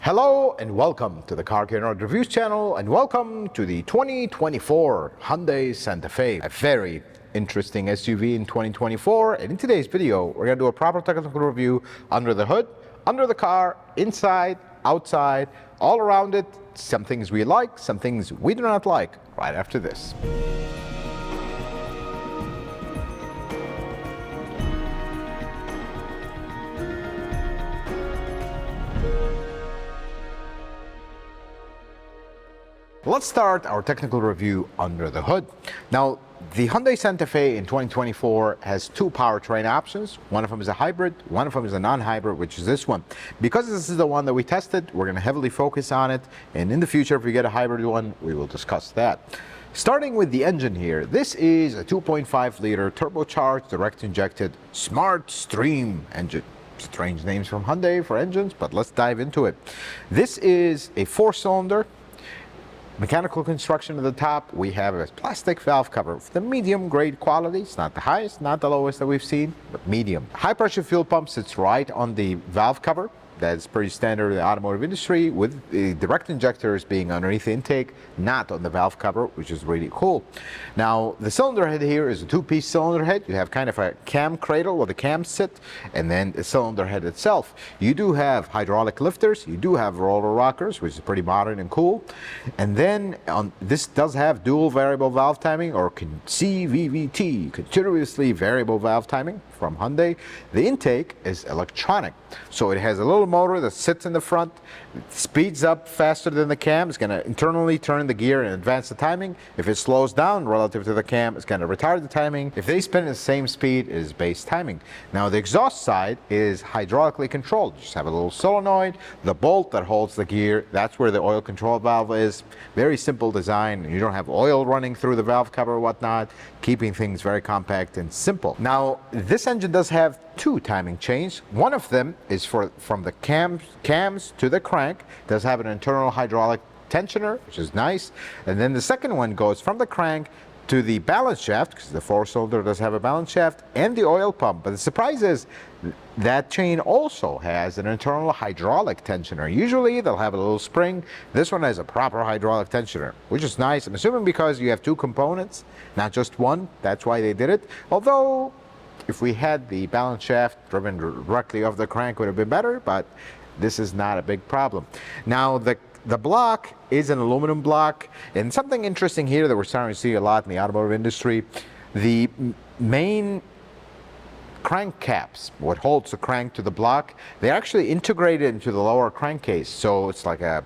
Hello and welcome to the Car Care Nerd Reviews channel, and welcome to the 2024 Hyundai Santa Fe, a very interesting SUV in 2024. And in today's video, we're going to do a proper technical review under the hood, under the car, inside, outside, all around it. Some things we like, some things we do not like, right after this. Let's start our technical review under the hood. Now, the Hyundai Santa Fe in 2024 has two powertrain options. One of them is a hybrid, one of them is a non-hybrid, which is this one. Because this is the one that we tested, we're going to heavily focus on it. And in the future, if we get a hybrid one, we will discuss that. Starting with the engine here, this is a 2.5-liter turbocharged, direct-injected Smart Stream engine. Strange names from Hyundai for engines, but let's dive into it. This is a 4-cylinder. Mechanical construction at the top, we have a plastic valve cover of the medium grade quality. It's not the highest, not the lowest that we've seen, but medium. High pressure fuel pump sits right on the valve cover. That's pretty standard in the automotive industry, with the direct injectors being underneath the intake, not on the valve cover, which is really cool. Now, the cylinder head here is a two-piece cylinder head. You have kind of a cam cradle where the cams sit, and then the cylinder head itself. You do have hydraulic lifters, you do have roller rockers, which is pretty modern and cool. And then this does have dual variable valve timing, or CVVT, continuously variable valve timing from Hyundai. The intake is electronic, so it has a little motor that sits in the front. It speeds up faster than the cam. It's going to internally turn the gear and advance the timing. If it slows down relative to the cam, it's going to retard the timing. If they spin at the same speed, it is base timing. Now, the exhaust side is hydraulically controlled. You just have a little solenoid, the bolt that holds the gear, that's where the oil control valve is. Very simple design. You don't have oil running through the valve cover or whatnot, keeping things very compact and simple. Now, this engine does have two timing chains. One of them is from the cams to the crank. It does have an internal hydraulic tensioner, which is nice. And then the second one goes from the crank to the balance shaft, because the 4-cylinder does have a balance shaft, and the oil pump. But the surprise is that chain also has an internal hydraulic tensioner. Usually they'll have a little spring. This one has a proper hydraulic tensioner, which is nice. I'm assuming because you have two components, not just one. That's why they did it. Although, if we had the balance shaft driven directly off the crank, would have been better, but this is not a big problem. Now, the block is an aluminum block, and something interesting here that we're starting to see a lot in the automotive industry, the main crank caps, what holds the crank to the block, they're actually integrated into the lower crankcase. So it's like a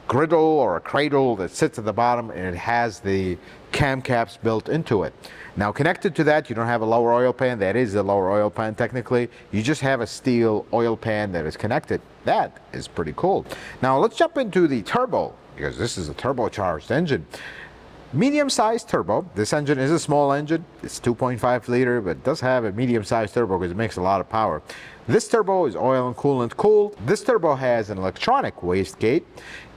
griddle or a cradle that sits at the bottom, and it has the cam caps built into it. Now, connected to that, you don't have a lower oil pan. That is a lower oil pan technically. You just have a steel oil pan that is connected. That is pretty cool. Now, let's jump into the turbo, because this is a turbocharged engine. Medium-sized turbo. This engine is a small engine. It's 2.5 liter, but it does have a medium-sized turbo because it makes a lot of power. This turbo is oil and coolant cooled. This turbo has an electronic wastegate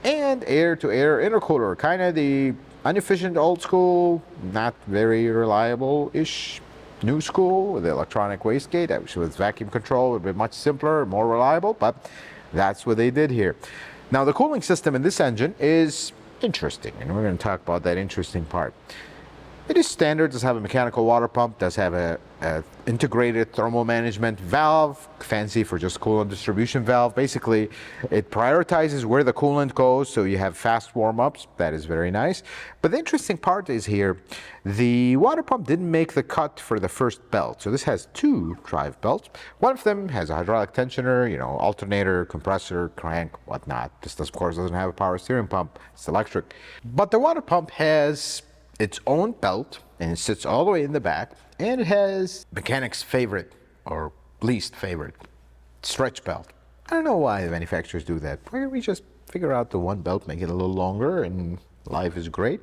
and air-to-air intercooler, kind of the inefficient old school, not very reliable-ish new school with the electronic wastegate. Actually, with vacuum control, it would be much simpler, more reliable, but that's what they did here. Now, the cooling system in this engine is interesting, and we're going to talk about that interesting part. It is standard. Does have a mechanical water pump, does have a integrated thermal management valve, fancy for just coolant distribution valve. Basically, it prioritizes where the coolant goes, so you have fast warm-ups. That is very nice. But the interesting part is here, the water pump didn't make the cut for the first belt. So this has two drive belts. One of them has a hydraulic tensioner, you know, alternator, compressor, crank, whatnot. This, of course, doesn't have a power steering pump. It's electric. But the water pump has its own belt, and it sits all the way in the back, and it has mechanics' favorite or least favorite stretch belt. I don't know why the manufacturers do that. Why don't we just figure out the one belt, make it a little longer, and life is great?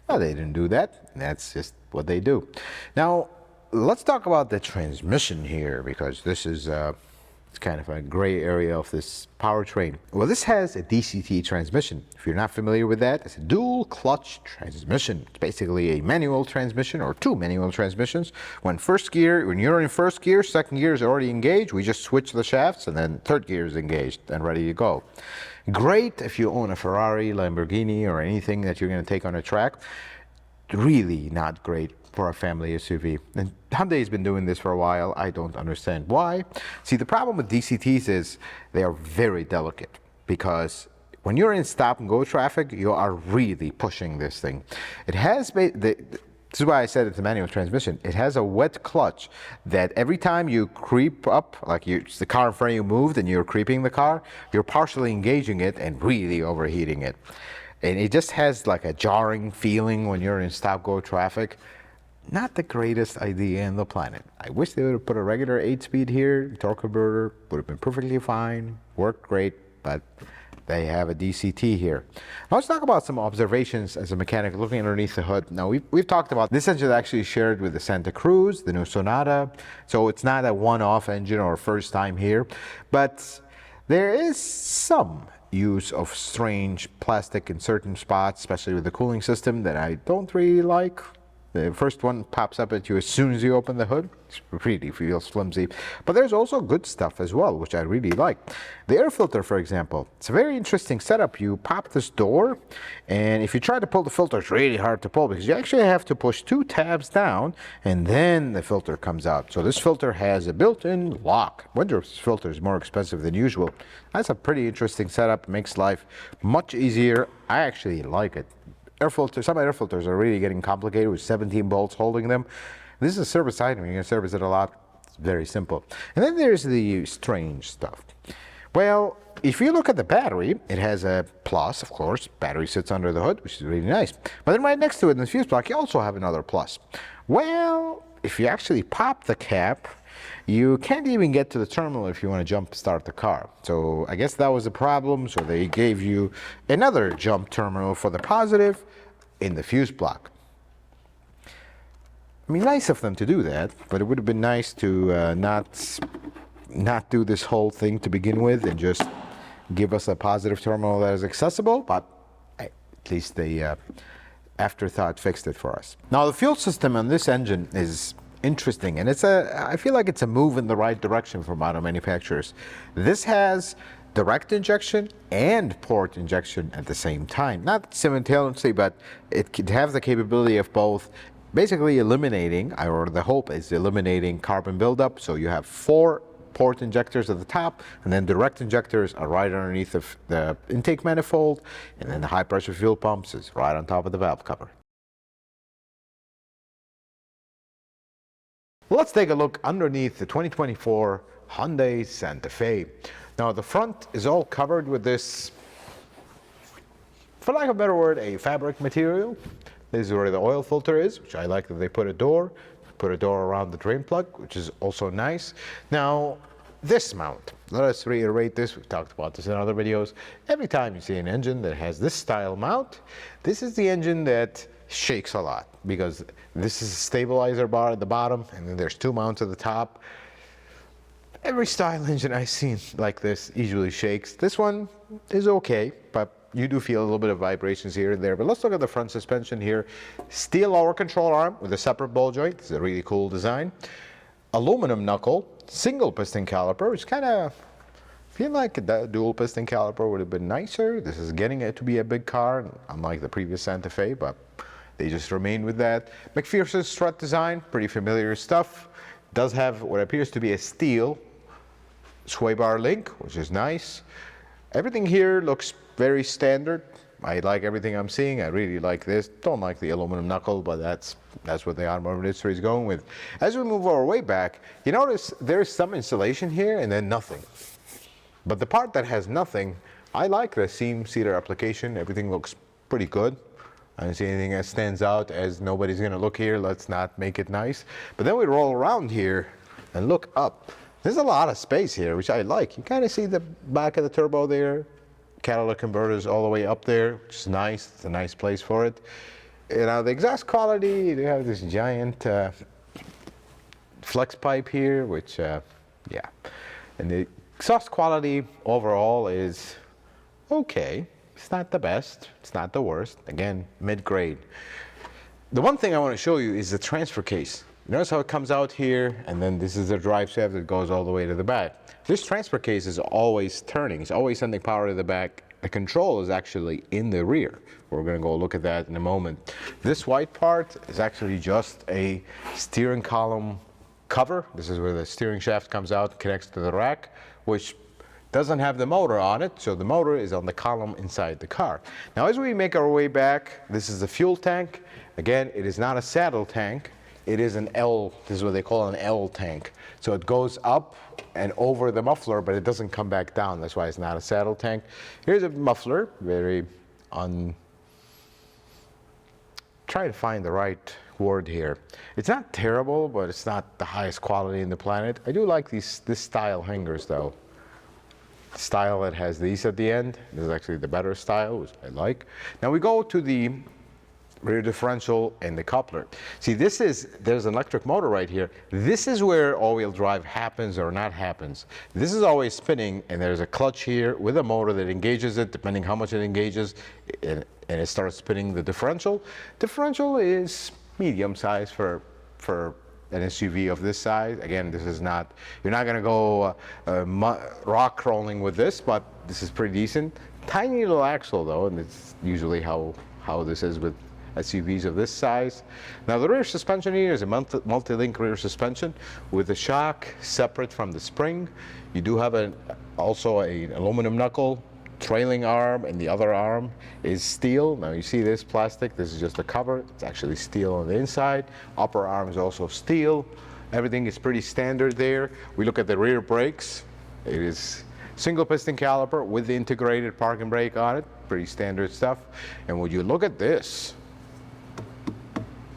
Well, they didn't do that. That's just what they do. Now, let's talk about the transmission here, because this is it's kind of a gray area of this powertrain. Well, this has a DCT transmission. If you're not familiar with that, it's a dual clutch transmission. It's basically a manual transmission, or two manual transmissions. When you're in first gear, second gear is already engaged. We just switch the shafts, and then third gear is engaged and ready to go. Great if you own a Ferrari, Lamborghini, or anything that you're going to take on a track. Really not great for a family SUV. And Hyundai's been doing this for a while. I don't understand why. See, the problem with DCTs is they are very delicate, because when you're in stop and go traffic, you are really pushing this thing. It has this is why I said it's a manual transmission. It has a wet clutch that every time you creep up, like the car in front of you moved and you're creeping the car, you're partially engaging it and really overheating it. And it just has like a jarring feeling when you're in stop-go traffic. Not the greatest idea in the planet. I wish they would have put a regular 8-speed here. Torque converter would have been perfectly fine, worked great, but they have a DCT here. Now let's talk about some observations as a mechanic looking underneath the hood. Now we've talked about this engine actually shared with the Santa Cruz, the new Sonata, so it's not a one-off engine or first time here, but there is some use of strange plastic in certain spots, especially with the cooling system, that I don't really like. The first one pops up at you as soon as you open the hood. It really feels flimsy. But there's also good stuff as well, which I really like. The air filter, for example, it's a very interesting setup. You pop this door, and if you try to pull the filter, it's really hard to pull, because you actually have to push 2 tabs down, and then the filter comes out. So this filter has a built-in lock. Wonder if this filter is more expensive than usual. That's a pretty interesting setup. It makes life much easier. I actually like it. Air filters, some air filters are really getting complicated with 17 bolts holding them. This is a service item. You're going to service it a lot. It's very simple. And then there's the strange stuff. Well, if you look at the battery, it has a plus, of course. Battery sits under the hood, which is really nice. But then right next to it in the fuse block, you also have another plus. Well, if you actually pop the cap, you can't even get to the terminal if you want to jump start the car. So I guess that was the problem. So they gave you another jump terminal for the positive in the fuse block. I mean, nice of them to do that, but it would have been nice to not do this whole thing to begin with and just give us a positive terminal that is accessible. But at least the afterthought fixed it for us. Now the fuel system on this engine is interesting, and I feel like it's a move in the right direction from auto manufacturers. This has direct injection and port injection at the same time. Not simultaneously, but it could have the capability of both, basically eliminating, or the hope is eliminating carbon buildup. So you have 4 port injectors at the top, and then direct injectors are right underneath the intake manifold, and then the high pressure fuel pumps is right on top of the valve cover. Let's take a look underneath the 2024 Hyundai Santa Fe. Now the front is all covered with this, for lack of a better word, a fabric material. This is where the oil filter is, which I like that they put a door around the drain plug, which is also nice. Now this mount, let us reiterate this, we've talked about this in other videos. Every time you see an engine that has this style mount, this is the engine that shakes a lot, because this is a stabilizer bar at the bottom, and then there's 2 mounts at the top. Every style engine I've seen like this usually shakes. This one is okay, but you do feel a little bit of vibrations here and there. But let's look at the front suspension here. Steel lower control arm with a separate ball joint. This is a really cool design. Aluminum knuckle, single piston caliper, which kind of feel like the dual piston caliper would have been nicer. This is getting it to be a big car, unlike the previous Santa Fe, but they just remain with that. McPherson strut design, pretty familiar stuff. Does have what appears to be a steel sway bar link, which is nice. Everything here looks very standard. I like everything I'm seeing. I really like this. Don't like the aluminum knuckle, but that's what the automotive industry is going with. As we move our way back, you notice there's some insulation here and then nothing. But the part that has nothing, I like the seam seater application. Everything looks pretty good. I don't see anything that stands out as nobody's gonna look here, let's not make it nice. But then we roll around here and look up. There's a lot of space here, which I like. You kind of see the back of the turbo there. Catalytic converters all the way up there, which is nice. It's a nice place for it. You know, the exhaust quality, they have this giant flex pipe here, which, yeah. And the exhaust quality overall is okay. It's not the best, it's not the worst. Again, mid-grade. The one thing I want to show you is the transfer case. Notice how it comes out here, and then this is the drive shaft that goes all the way to the back. This transfer case is always turning. It's always sending power to the back the control is actually in the rear. We're going to go look at that in a moment. This white part is actually just a steering column cover. This is where the steering shaft comes out, connects to the rack, which doesn't have the motor on it, so the motor is on the column inside the car. Now as we make our way back, this is the fuel tank. Again, it is not a saddle tank. It is an L, this is what they call an L tank. So it goes up and over the muffler, but it doesn't come back down. That's why it's not a saddle tank. Here's a muffler, try to find the right word here. It's not terrible, but it's not the highest quality in the planet. I do like this style hangers though. The style that has these at the end. This is actually the better style, which I like. Now we go to the rear differential and the coupler. See, there's an electric motor right here. This is where all-wheel drive happens or not happens. This is always spinning, and there's a clutch here with a motor that engages it, depending how much it engages, and it starts spinning the differential. Differential is medium size for an SUV of this size. Again, this is not, you're not gonna go rock crawling with this, but this is pretty decent. Tiny little axle though, and it's usually how this is with SUVs of this size. Now the rear suspension here is a multi-link rear suspension with the shock separate from the spring. You do have also an aluminum knuckle trailing arm, and the other arm is steel. Now you see this plastic, this is just a cover. It's actually steel on the inside. Upper arm is also steel. Everything is pretty standard there. We look at the rear brakes. It is single piston caliper with the integrated parking brake on it. Pretty standard stuff. And when you look at this,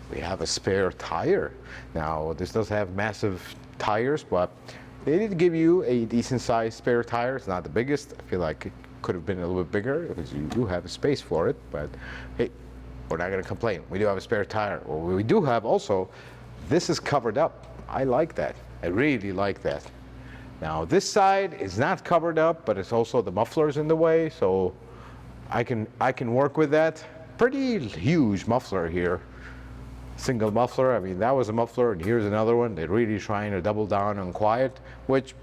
we have a spare tire. Now this does have massive tires, but they did give you a decent sized spare tire. It's not the biggest. I feel like it could have been a little bit bigger because you do have a space for it, but hey, we're not going to complain. We do have a spare tire. Well, we do have also, this is covered up. I like that. I really like that. Now this side is not covered up, but it's also the muffler's in the way, so I can work with that. Pretty huge muffler here. Single muffler. I mean, that was a muffler, and here's another one. They're really trying to double down on quiet, which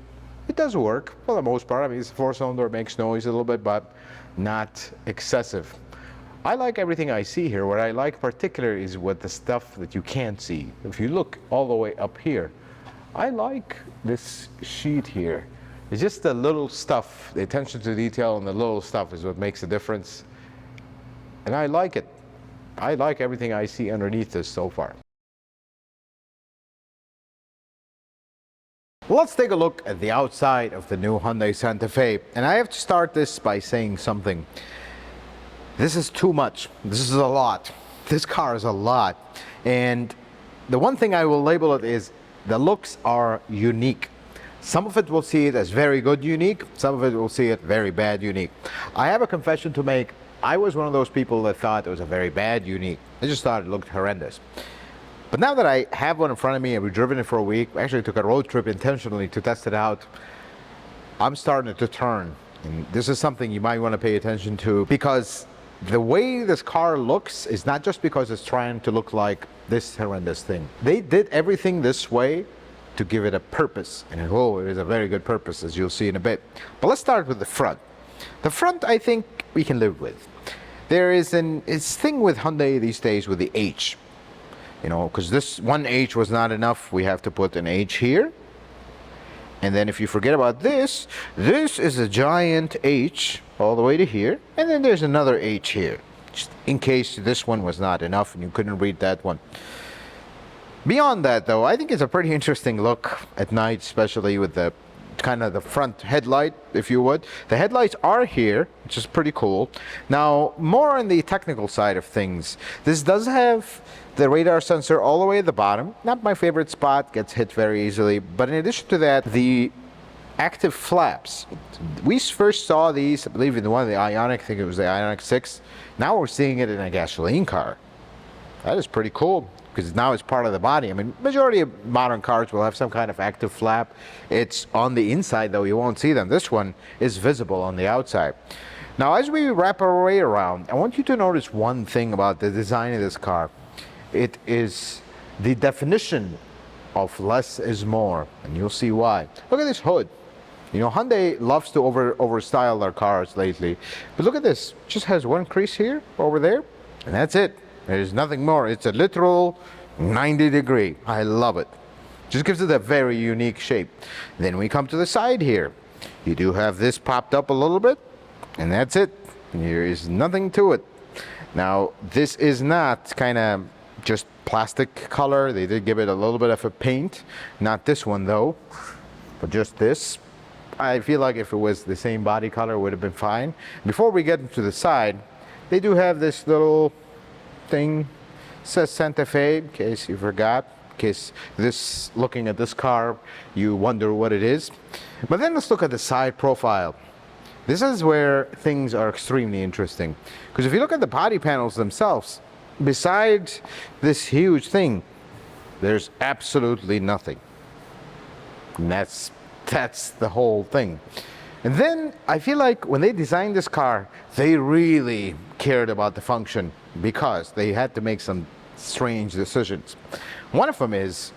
it does work for the most part. I mean, it's a four-cylinder, makes noise a little bit, but not excessive. I like everything I see here. What I like particularly is what the stuff that you can't see. If you look all the way up here, I like this sheet here. It's just the little stuff, the attention to detail and the little stuff is what makes a difference. And I like it. I like everything I see underneath this so far. Let's take a look at the outside of the new Hyundai Santa Fe. And I have to start this by saying something. This is too much. This is a lot. This car is a lot. And the one thing I will label it is the looks are unique. Some of it will see it as very good unique. Some of it will see it very bad unique. I have a confession to make. I was one of those people that thought it was a very bad unique. I just thought it looked horrendous. But now that I have one in front of me and we've driven it for a week, I actually took a road trip intentionally to test it out, I'm starting to turn. And this is something you might want to pay attention to, because the way this car looks is not just because it's trying to look like this horrendous thing. They did everything this way to give it a purpose. And oh, it is a very good purpose, as you'll see in a bit. But let's start with the front. The front, I think we can live with. There is it's thing with Hyundai these days with the H. You know, because this one H was not enough, we have to put an H here. And then if you forget about this, this is a giant H all the way to here. And then there's another H here, just in case this one was not enough and you couldn't read that one. Beyond that though, I think it's a pretty interesting look at night, especially with the kind of the front headlight, if you would. The headlights are here, which is pretty cool. Now, more on the technical side of things, this does have the radar sensor all the way at the bottom. Not my favorite spot, gets hit very easily. But in addition to that, the active flaps. We first saw these, I believe, in one of the Ioniq, I think it was the Ioniq 6. Now we're seeing it in a gasoline car. That is pretty cool, because now it's part of the body. I mean, majority of modern cars will have some kind of active flap. It's on the inside, though, you won't see them. This one is visible on the outside. Now, as we wrap our way around, I want you to notice one thing about the design of this car. It is the definition of less is more, and you'll see why. Look at this hood. You know, Hyundai loves to overstyle their cars lately. But look at this. Just has one crease here, over there, and that's it. There's nothing more. It's a literal 90 degree. I love it. Just gives it a very unique shape. Then we come to the side here. You do have this popped up a little bit, and that's it. There is nothing to it. Now, this is not kind of just plastic color. They did give it a little bit of a paint. Not this one though, but just this. I feel like if it was the same body color, it would have been fine. Before we get into the side, they do have this little thing. It says Santa Fe, in case you forgot. In case this, looking at this car, you wonder what it is. But then let's look at the side profile. This is where things are extremely interesting. Because if you look at the body panels themselves, besides this huge thing, there's absolutely nothing. And that's the whole thing. And then I feel like when they designed this car, they really cared about the function because they had to make some strange decisions. One of them is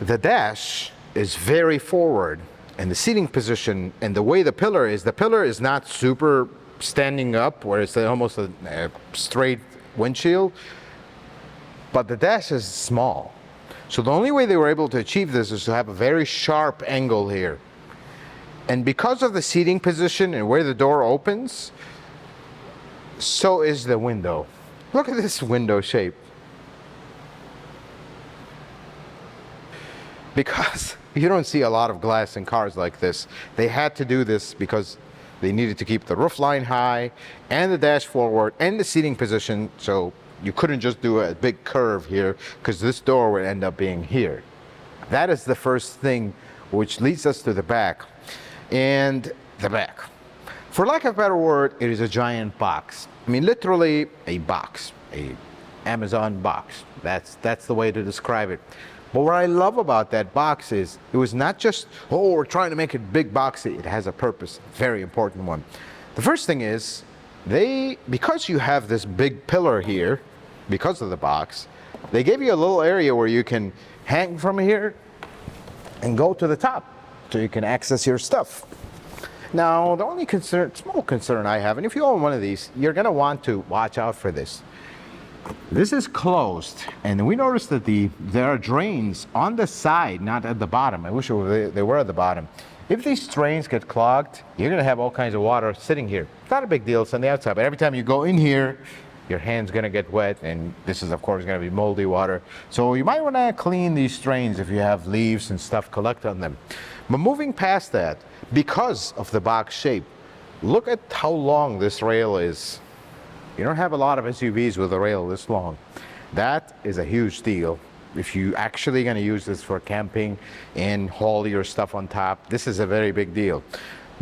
the dash is very forward, and the seating position and the way the pillar is not super standing up where it's almost a straight windshield, but the dash is small. So the only way they were able to achieve this is to have a very sharp angle here. And because of the seating position and where the door opens, so is the window. Look at this window shape. Because you don't see a lot of glass in cars like this. They had to do this because they needed to keep the roof line high and the dash forward and the seating position, so you couldn't just do a big curve here because this door would end up being here. That is the first thing, which leads us to the back. And the back, for lack of a better word, it is a giant box. I mean, literally a box, a Amazon box. That's the way to describe it. But what I love about that box is it was not just, oh, we're trying to make it big boxy. It has a purpose, very important one. The first thing is because you have this big pillar here, because of the box, they gave you a little area where you can hang from here and go to the top so you can access your stuff. Now, the only small concern I have, and if you own one of these, you're gonna want to watch out for this. This is closed, and we noticed that there are drains on the side, not at the bottom. I wish they were at the bottom. If these drains get clogged, you're gonna have all kinds of water sitting here. It's not a big deal, it's on the outside, but every time you go in here, your hand's gonna get wet, and this is of course gonna be moldy water. So you might wanna clean these drains if you have leaves and stuff collect on them. But moving past that, because of the box shape, look at how long this rail is. You don't have a lot of SUVs with a rail this long. That is a huge deal. If you actually gonna use this for camping and haul your stuff on top, this is a very big deal.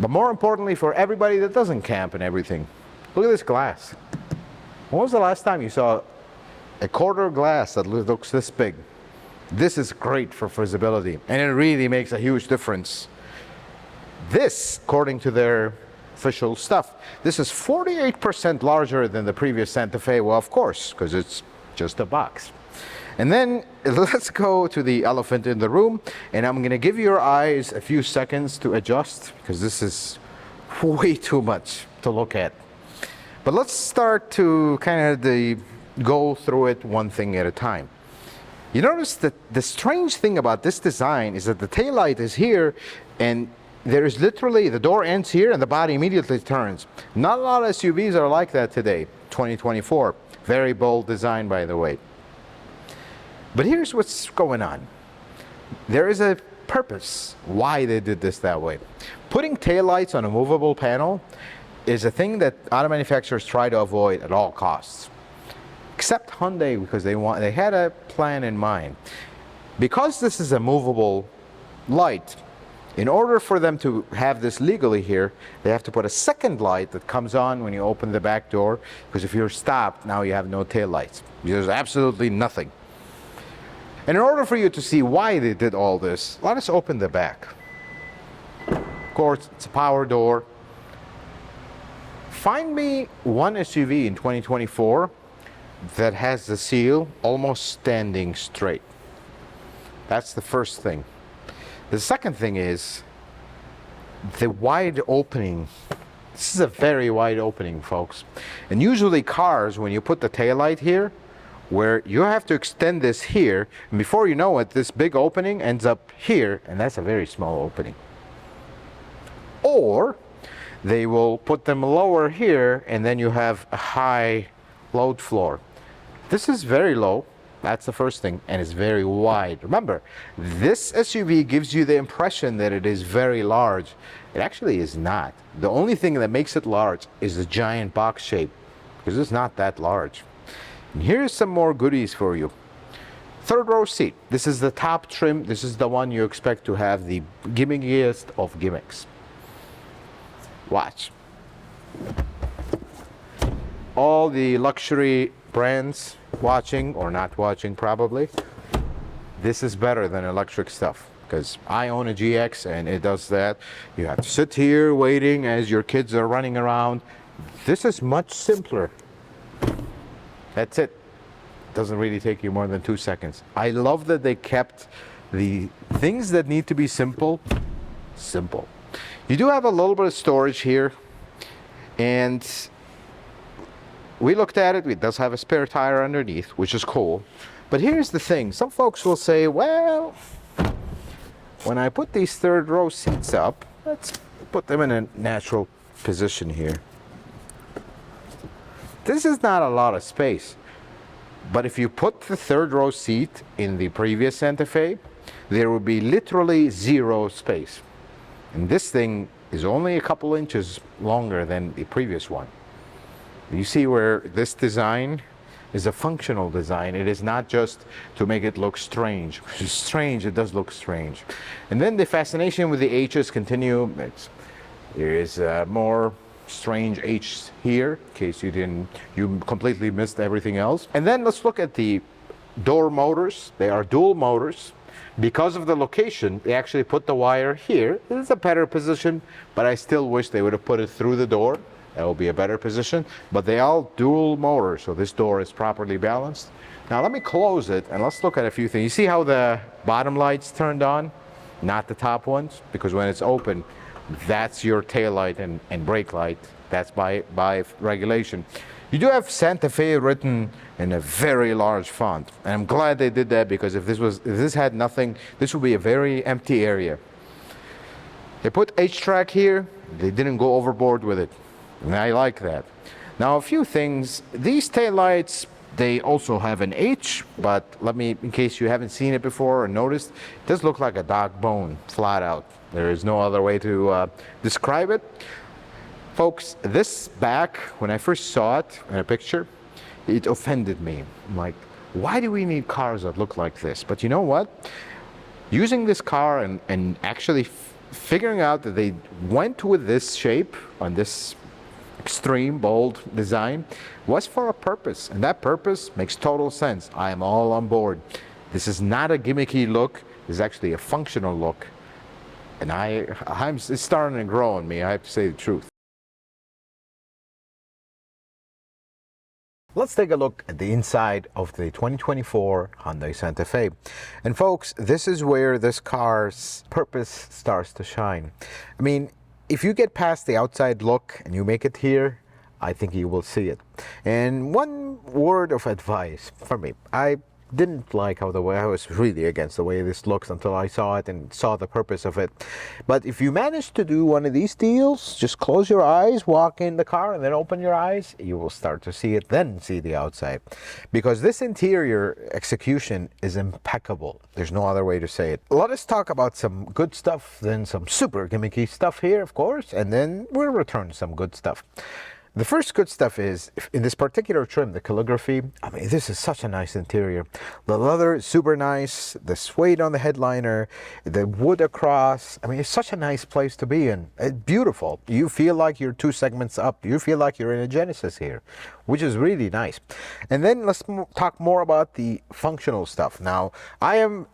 But more importantly, for everybody that doesn't camp and everything, look at this glass. When was the last time you saw a quarter glass that looks this big? This is great for visibility, and it really makes a huge difference. This, according to their official stuff, this is 48% larger than the previous Santa Fe. Well, of course, because it's just a box. And then let's go to the elephant in the room, and I'm gonna give your eyes a few seconds to adjust because this is way too much to look at. But let's start to kind of go through it one thing at a time. You notice that the strange thing about this design is that the taillight is here, and there is literally, the door ends here and the body immediately turns. Not a lot of SUVs are like that today, 2024. Very bold design, by the way. But here's what's going on. There is a purpose why they did this that way. Putting taillights on a movable panel is a thing that auto manufacturers try to avoid at all costs. Except Hyundai, because they had a plan in mind. Because this is a movable light, in order for them to have this legally here, they have to put a second light that comes on when you open the back door, because if you're stopped, now you have no tail lights. There's absolutely nothing. And in order for you to see why they did all this, let us open the back. Of course, it's a power door. Find me one SUV in 2024 that has the seal almost standing straight. That's the first thing. The second thing is, the wide opening. This is a very wide opening, folks. And usually cars, when you put the taillight here, where you have to extend this here, and before you know it, this big opening ends up here, and that's a very small opening. Or they will put them lower here, and then you have a high load floor. This is very low. That's the first thing, and it's very wide. Remember, this SUV gives you the impression that it is very large. It actually is not. The only thing that makes it large is the giant box shape, because it's not that large. And here's some more goodies for you. Third row seat. This is the top trim. This is the one you expect to have the gimmickiest of gimmicks. Watch. All the luxury brands watching or not watching probably, this is better than electric stuff, because I own a GX and it does that. You have to sit here waiting as your kids are running around. This is much simpler. That's it. Doesn't really take you more than 2 seconds. I love that they kept the things that need to be simple, simple. You do have a little bit of storage here, and we looked at it. It does have a spare tire underneath, which is cool. But here's the thing. Some folks will say, well, when I put these third row seats up, let's put them in a natural position here. This is not a lot of space. But if you put the third row seat in the previous Santa Fe, there would be literally zero space. And this thing is only a couple inches longer than the previous one. You see where this design is a functional design. It is not just to make it look strange. It's strange, it does look strange. And then the fascination with the H's continue. There is more strange H here, in case you completely missed everything else. And then let's look at the door motors. They are dual motors. Because of the location, they actually put the wire here. This is a better position, but I still wish they would have put it through the door. That will be a better position, but they all dual motor, so this door is properly balanced. Now let me close it and let's look at a few things. You see how the bottom lights turned on, not the top ones? Because when it's open, that's your tail light and brake light. That's by regulation. You do have Santa Fe written in a very large font, and I'm glad they did that, because if this had nothing, this would be a very empty area. They put H-track here. They didn't go overboard with it. And I like that. Now a few things. These taillights, they also have an H, but let me, in case you haven't seen it before or noticed, it does look like a dog bone, flat out. There is no other way to describe it. Folks, this back, when I first saw it in a picture, it offended me. I'm like, why do we need cars that look like this? But you know what? Using this car and actually figuring out that they went with this shape on this extreme, bold design was for a purpose, and that purpose makes total sense. I am all on board. This is not a gimmicky look. This is actually a functional look, and it's starting to grow on me, I have to say the truth. Let's take a look at the inside of the 2024 Hyundai Santa Fe. And folks, this is where this car's purpose starts to shine. I mean, if you get past the outside look and you make it here, I think you will see it. And one word of advice for me, I didn't like how I was really against the way this looks until I saw it and saw the purpose of it. But if you manage to do one of these deals, just close your eyes, walk in the car, and then open your eyes, you will start to see it, then see the outside. Because this interior execution is impeccable. There's no other way to say it. Let us talk about some good stuff, then some super gimmicky stuff here, of course, and then we'll return to some good stuff. The first good stuff is, in this particular trim, the calligraphy, I mean, this is such a nice interior. The leather is super nice, the suede on the headliner, the wood across. I mean, it's such a nice place to be in. It's beautiful. You feel like you're 2 segments up. You feel like you're in a Genesis here, which is really nice. And then let's talk more about the functional stuff. Now, I am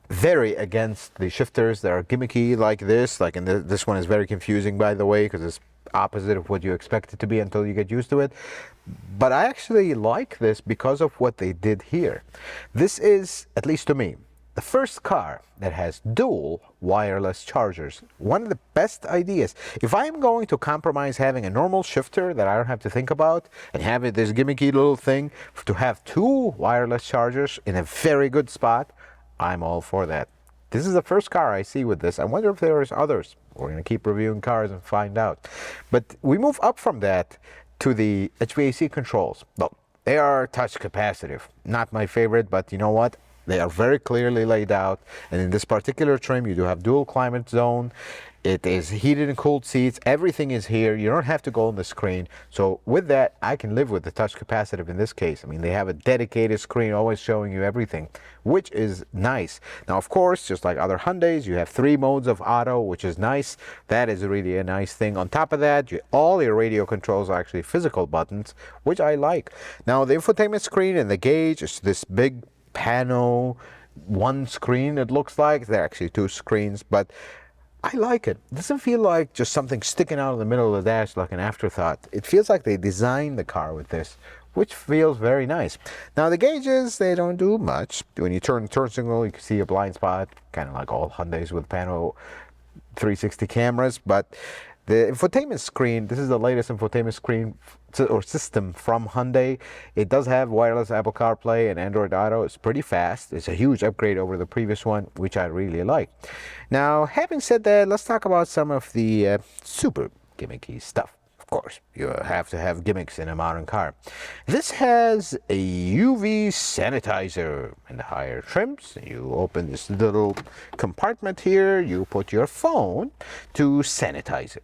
very against the shifters that are gimmicky like this. Like, this one is very confusing, by the way, because it's opposite of what you expect it to be until you get used to it. But I actually like this because of what they did here. This is, at least to me, the first car that has dual wireless chargers. One of the best ideas. If I'm going to compromise having a normal shifter that I don't have to think about and have it this gimmicky little thing to have two wireless chargers in a very good spot, I'm all for that. This is the first car I see with this. I wonder if there's others. We're going to keep reviewing cars and find out. But we move up from that to the HVAC controls. Well, they are touch capacitive. Not my favorite, but you know what? They are very clearly laid out, and in this particular trim you do have dual climate zone. It is heated and cooled seats. Everything is here. You don't have to go on the screen. So with that, I can live with the touch capacitive in this case. I mean, they have a dedicated screen always showing you everything, which is nice. Now, of course, just like other Hyundais, you have 3 modes of auto, which is nice. That is really a nice thing. On top of that, all your radio controls are actually physical buttons, which I like. Now, the infotainment screen and the gauge is this big panel, one screen it looks like. They're actually 2 screens, but I like it. It doesn't feel like just something sticking out in the middle of the dash like an afterthought. It feels like they designed the car with this, which feels very nice. Now the gauges, they don't do much. When you turn signal, you can see a blind spot, kind of like all Hyundais with panel 360 cameras, but the infotainment screen, this is the latest infotainment screen or system from Hyundai. It does have wireless Apple CarPlay and Android Auto. It's pretty fast. It's a huge upgrade over the previous one, which I really like. Now, having said that, let's talk about some of the super gimmicky stuff. Of course, you have to have gimmicks in a modern car. This has a UV sanitizer in the higher trims. You open this little compartment here. You put your phone to sanitize it.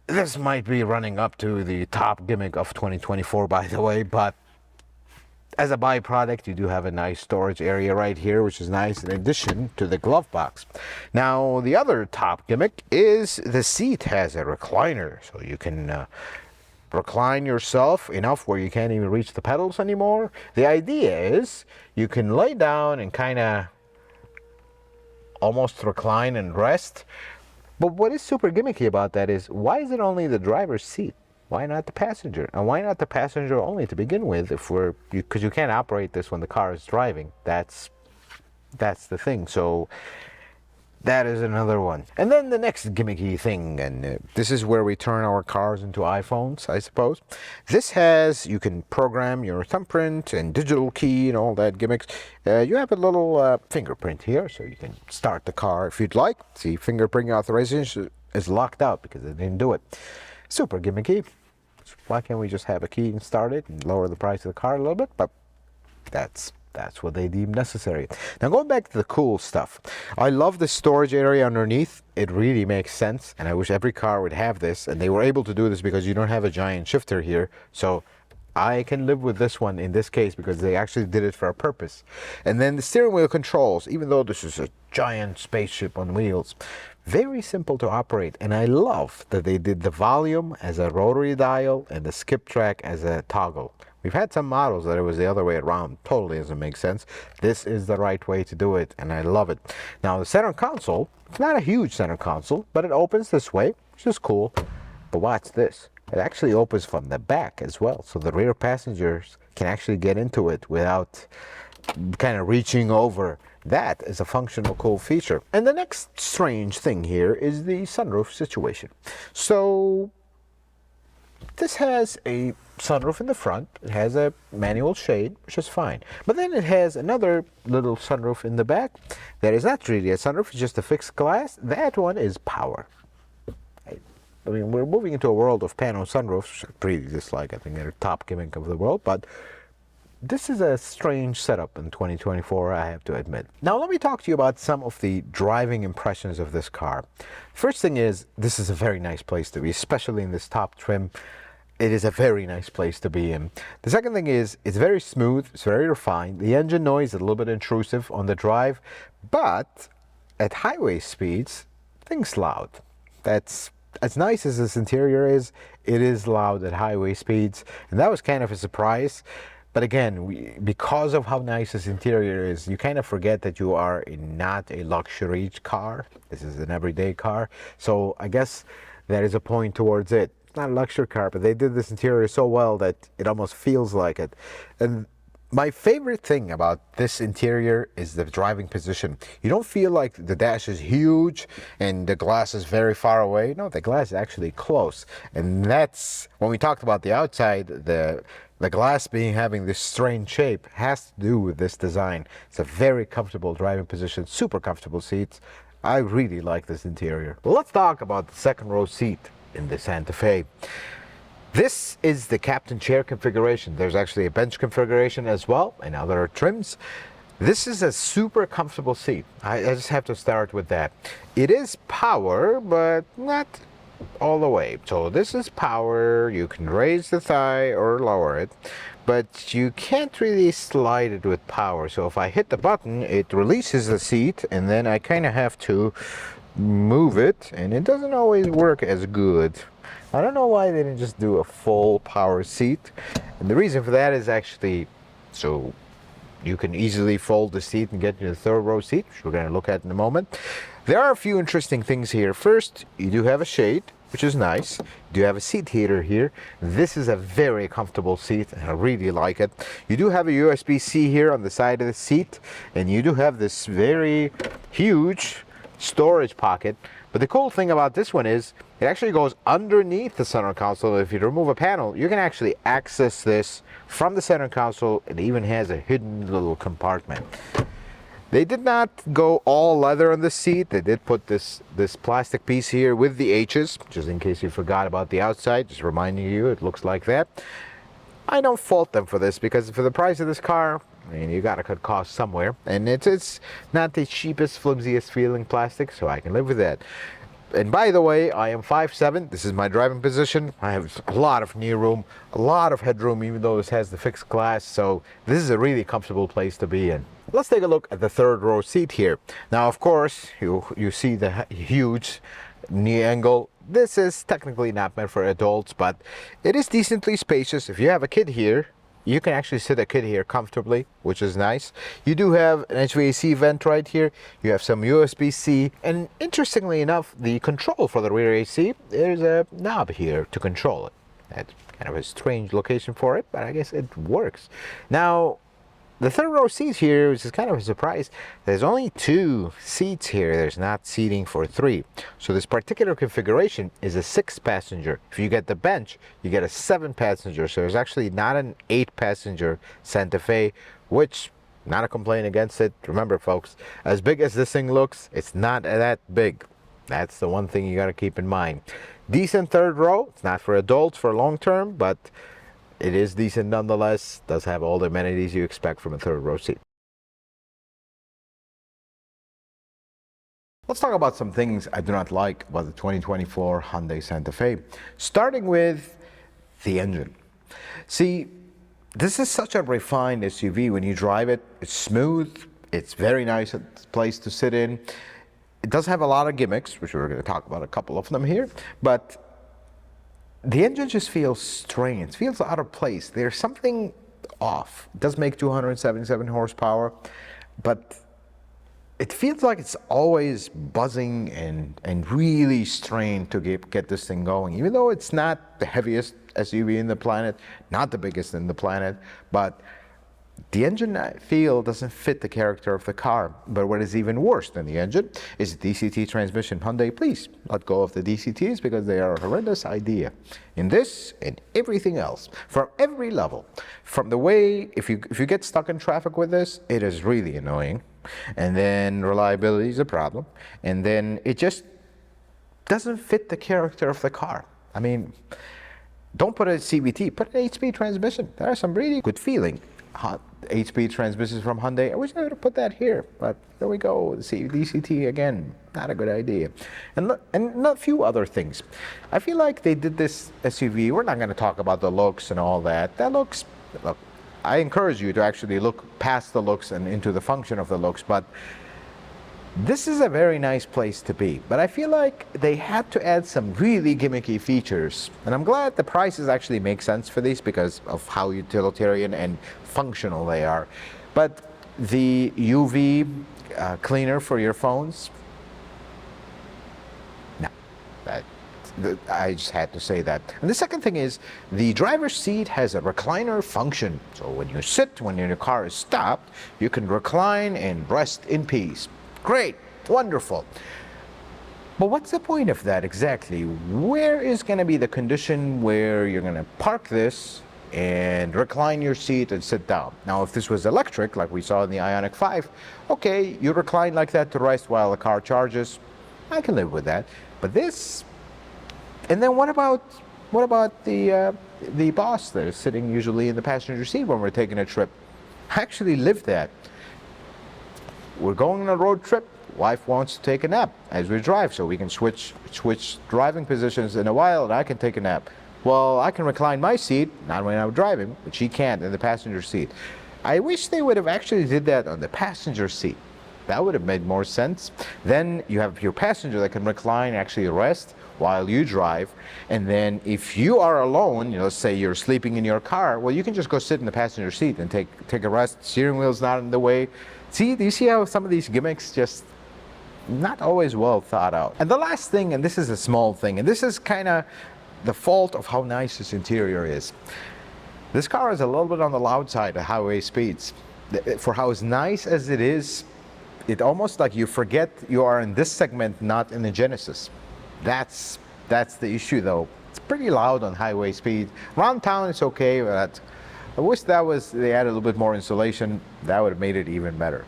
This might be running up to the top gimmick of 2024, by the way, but as a byproduct, you do have a nice storage area right here, which is nice in addition to the glove box. Now, the other top gimmick is the seat has a recliner, so you can recline yourself enough where you can't even reach the pedals anymore. The idea is you can lay down and kind of almost recline and rest. But what is super gimmicky about that is, why is it only the driver's seat? Why not the passenger? And why not the passenger only to begin with? Because you can't operate this when the car is driving. That's the thing. So that is another one. And then the next gimmicky thing, and this is where we turn our cars into iPhones, I suppose. This has, you can program your thumbprint and digital key and all that gimmicks. You have a little fingerprint here, so you can start the car if you'd like. See, fingerprint authorization is locked out because they didn't do it. Super gimmicky. Why can't we just have a key and start it and lower the price of the car a little bit? But that's what they deem necessary. Now, going back to the cool stuff, I love the storage area underneath. It really makes sense, and I wish every car would have this, and they were able to do this because you don't have a giant shifter here. So I can live with this one in this case because they actually did it for a purpose. And then the steering wheel controls, even though this is a giant spaceship on wheels, very simple to operate. And I love that they did the volume as a rotary dial and the skip track as a toggle. We've had some models that it was the other way around. Totally doesn't make sense. This is the right way to do it, and I love it. Now, the center console, it's not a huge center console, but it opens this way, which is cool. But watch this. It actually opens from the back as well, so the rear passengers can actually get into it without kind of reaching over. That is a functional, cool feature. And the next strange thing here is the sunroof situation. So this has a sunroof in the front. It has a manual shade, which is fine. But then it has another little sunroof in the back that is not really a sunroof, it's just a fixed glass. That one is power. I mean, we're moving into a world of panel sunroofs, which I really dislike. I think they're top gimmick of the world, but this is a strange setup in 2024, I have to admit. Now, let me talk to you about some of the driving impressions of this car. First thing is, this is a very nice place to be, especially in this top trim. It is a very nice place to be in. The second thing is, it's very smooth, it's very refined. The engine noise is a little bit intrusive on the drive, but at highway speeds, things loud. That's as nice as this interior is, it is loud at highway speeds, and that was kind of a surprise. But again, because of how nice this interior is, you kind of forget that you are not a luxury car. This is an everyday car. So I guess there is a point towards it. It's not a luxury car, but they did this interior so well that it almost feels like it. And My favorite thing about this interior is the driving position. You don't feel like the dash is huge and the glass is very far away. No, the glass is actually close. And that's, when we talked about the outside, the glass having this strange shape has to do with this design. It's a very comfortable driving position, super comfortable seats. I really like this interior. Well, let's talk about the second row seat in the Santa Fe. This is the captain chair configuration. There's actually a bench configuration as well and other trims. This is a super comfortable seat. I just have to start with that. It is power, but not all the way. So this is power. You can raise the thigh or lower it, but you can't really slide it with power. So if I hit the button, it releases the seat, and then I kind of have to move it, and it doesn't always work as good. I don't know why they didn't just do a full power seat. And the reason for that is actually so you can easily fold the seat and get to the third row seat, which we're going to look at in a moment. There are a few interesting things here. First, you do have a shade, which is nice. You do have a seat heater here. This is a very comfortable seat, and I really like it. You do have a USB-C here on the side of the seat, and you do have this very huge storage pocket. But the cool thing about this one is it actually goes underneath the center console. If you remove a panel, you can actually access this from the center console. It even has a hidden little compartment. They did not go all leather on the seat. They did put this plastic piece here with the H's, just in case you forgot about the outside, just reminding you it looks like that. I don't fault them for this, because for the price of this car, I mean, you gotta cut costs somewhere, and it's not the cheapest, flimsiest feeling plastic, so I can live with that. And by the way, I am 5'7". This is my driving position. I have a lot of knee room, a lot of headroom, even though this has the fixed glass, so this is a really comfortable place to be in. Let's take a look at the third row seat here. Now, of course, you see the huge knee angle. This is technically not meant for adults, but it is decently spacious. If you have a kid here, you can actually sit a kid here comfortably, which is nice. You do have an HVAC vent right here. You have some USB-C. And interestingly enough, the control for the rear AC, there's a knob here to control it. That's kind of a strange location for it, but I guess it works. Now, the third row seat here, which is kind of a surprise, there's only 2 seats here. There's not seating for 3. So this particular configuration is a 6-passenger. If you get the bench, you get a 7-passenger. So there's actually not an 8-passenger Santa Fe, which, not a complaint against it. Remember, folks, as big as this thing looks, it's not that big. That's the one thing you got to keep in mind. Decent third row. It's not for adults for long term, but it is decent nonetheless. Does have all the amenities you expect from a third row seat. Let's talk about some things I do not like about the 2024 Hyundai Santa Fe, starting with the engine. See, this is such a refined SUV. When you drive it, it's smooth, it's very nice place to sit in. It does have a lot of gimmicks, which we're going to talk about a couple of them here, but the engine just feels strange, feels out of place. There's something off. It does make 277 horsepower, but it feels like it's always buzzing and really strained to get this thing going. Even though it's not the heaviest SUV in the planet, not the biggest in the planet, but the engine, I feel, doesn't fit the character of the car. But what is even worse than the engine is the DCT transmission. Hyundai, please let go of the DCTs, because they are a horrendous idea in this and everything else. From every level. From the way, if you get stuck in traffic with this, it is really annoying. And then reliability is a problem. And then it just doesn't fit the character of the car. I mean, don't put a CVT, put an 8-speed transmission. There are some really good feeling 8-speed transmissions from Hyundai. I wish I would have put that here, but there we go. See, DCT again, not a good idea. And a few other things. I feel like they did this SUV. We're not going to talk about the looks and all that. Look, I encourage you to actually look past the looks and into the function of the looks, but this is a very nice place to be. But I feel like they had to add some really gimmicky features. And I'm glad the prices actually make sense for these because of how utilitarian and functional they are. But the UV cleaner for your phones, no, that's I just had to say that. And the second thing is the driver's seat has a recliner function. So when you sit, when your car is stopped, you can recline and rest in peace. Great, wonderful. But what's the point of that exactly? Where is going to be the condition where you're going to park this and recline your seat and sit down? Now, if this was electric, like we saw in the Ioniq 5, okay, you recline like that to rest while the car charges. I can live with that. But this, and then what about the boss that is sitting usually in the passenger seat when we're taking a trip? I actually live that. We're going on a road trip. Wife wants to take a nap as we drive, so we can switch driving positions in a while, and I can take a nap. Well, I can recline my seat, not when I'm driving, but she can't in the passenger seat. I wish they would have actually did that on the passenger seat. That would have made more sense. Then you have your passenger that can recline, actually rest while you drive. And then if you are alone, let's say you're sleeping in your car, well, you can just go sit in the passenger seat and take a rest. Steering wheel's not in the way. See, do you see how some of these gimmicks just not always well thought out? And the last thing, and this is a small thing, and this is kind of the fault of how nice this interior is. This car is a little bit on the loud side of highway speeds. For how nice as it is, it almost like you forget you are in this segment, not in the Genesis. That's the issue, though. It's pretty loud on highway speed. Around town, it's okay, but I wish they added a little bit more insulation. That would have made it even better.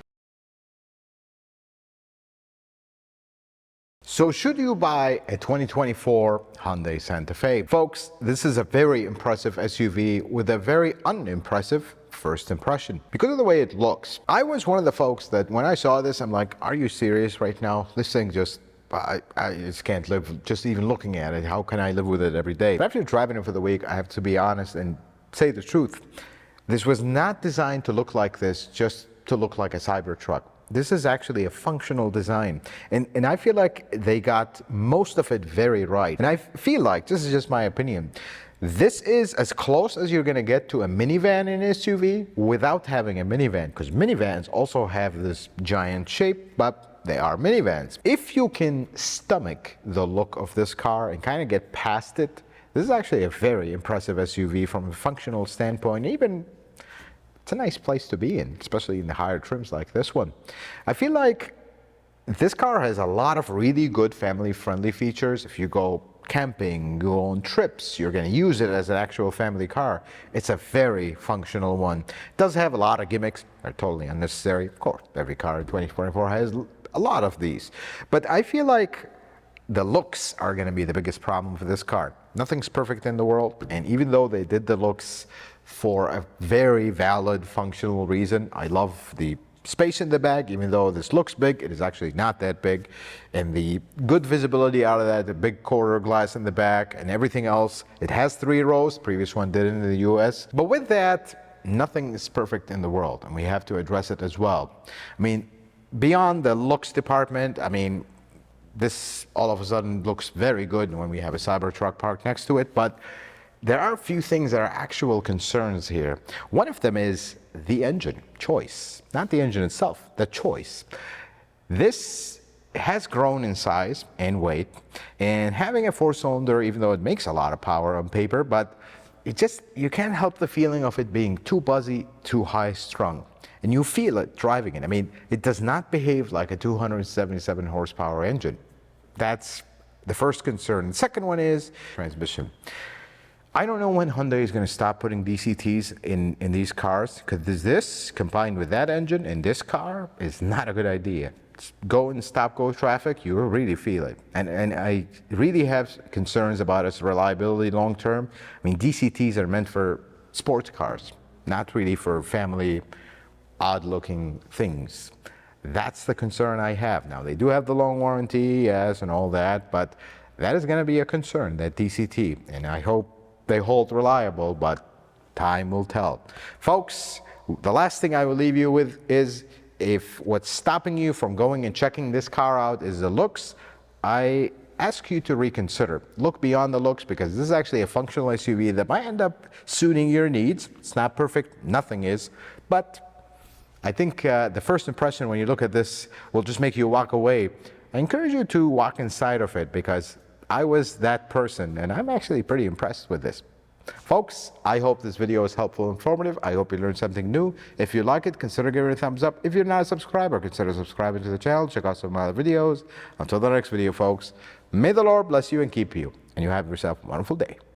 So should you buy a 2024 Hyundai Santa Fe? Folks, this is a very impressive SUV with a very unimpressive first impression because of the way it looks. I was one of the folks that when I saw this, I'm like, are you serious right now? This thing just, I just can't live just even looking at it. How can I live with it every day? But after driving it for the week, I have to be honest and say the truth. This was not designed to look like this, just to look like a Cybertruck. This is actually a functional design. And I feel like they got most of it very right. And I feel like, this is just my opinion, this is as close as you're going to get to a minivan in an SUV without having a minivan, because minivans also have this giant shape, but they are minivans. If you can stomach the look of this car and kind of get past it, this is actually a very impressive SUV from a functional standpoint. Even it's a nice place to be in, especially in the higher trims like this one. I feel like this car has a lot of really good family-friendly features. If you go camping, go on trips, you're going to use it as an actual family car. It's a very functional one. It does have a lot of gimmicks. They're totally unnecessary. Of course, every car in 2024 has a lot of these. But I feel like the looks are going to be the biggest problem for this car. Nothing's perfect in the world, and even though they did the looks for a very valid functional reason, I love the space in the back. Even though this looks big, it is actually not that big, and the good visibility out of that, the big quarter glass in the back and everything else. It has 3 rows. The previous one did in the US, but with that, nothing is perfect in the world, and we have to address it as well. I mean, beyond the looks department, I mean, this all of a sudden looks very good when we have a Cybertruck parked next to it, but there are a few things that are actual concerns here. One of them is the engine choice, not the engine itself, the choice. This has grown in size and weight, and having a 4-cylinder, even though it makes a lot of power on paper, but you can't help the feeling of it being too buzzy, too high strung. And you feel it driving it. I mean, it does not behave like a 277 horsepower engine. That's the first concern. The second one is transmission. I don't know when Hyundai is going to stop putting DCTs in these cars, because this combined with that engine in this car is not a good idea. Go and stop-go traffic, you will really feel it. And I really have concerns about its reliability long term. I mean, DCTs are meant for sports cars, not really for family, odd-looking things. That's the concern I have. Now, they do have the long warranty, yes, and all that, but that is going to be a concern, that DCT, and I hope they hold reliable, but time will tell. Folks, the last thing I will leave you with is, if what's stopping you from going and checking this car out is the looks, I ask you to reconsider. Look beyond the looks, because this is actually a functional SUV that might end up suiting your needs. It's not perfect, nothing is, but I think the first impression when you look at this will just make you walk away. I encourage you to walk inside of it, because I was that person, and I'm actually pretty impressed with this. Folks, I hope this video was helpful and informative. I hope you learned something new. If you like it, consider giving it a thumbs up. If you're not a subscriber, consider subscribing to the channel. Check out some of my other videos. Until the next video, folks, may the Lord bless you and keep you, and you have yourself a wonderful day.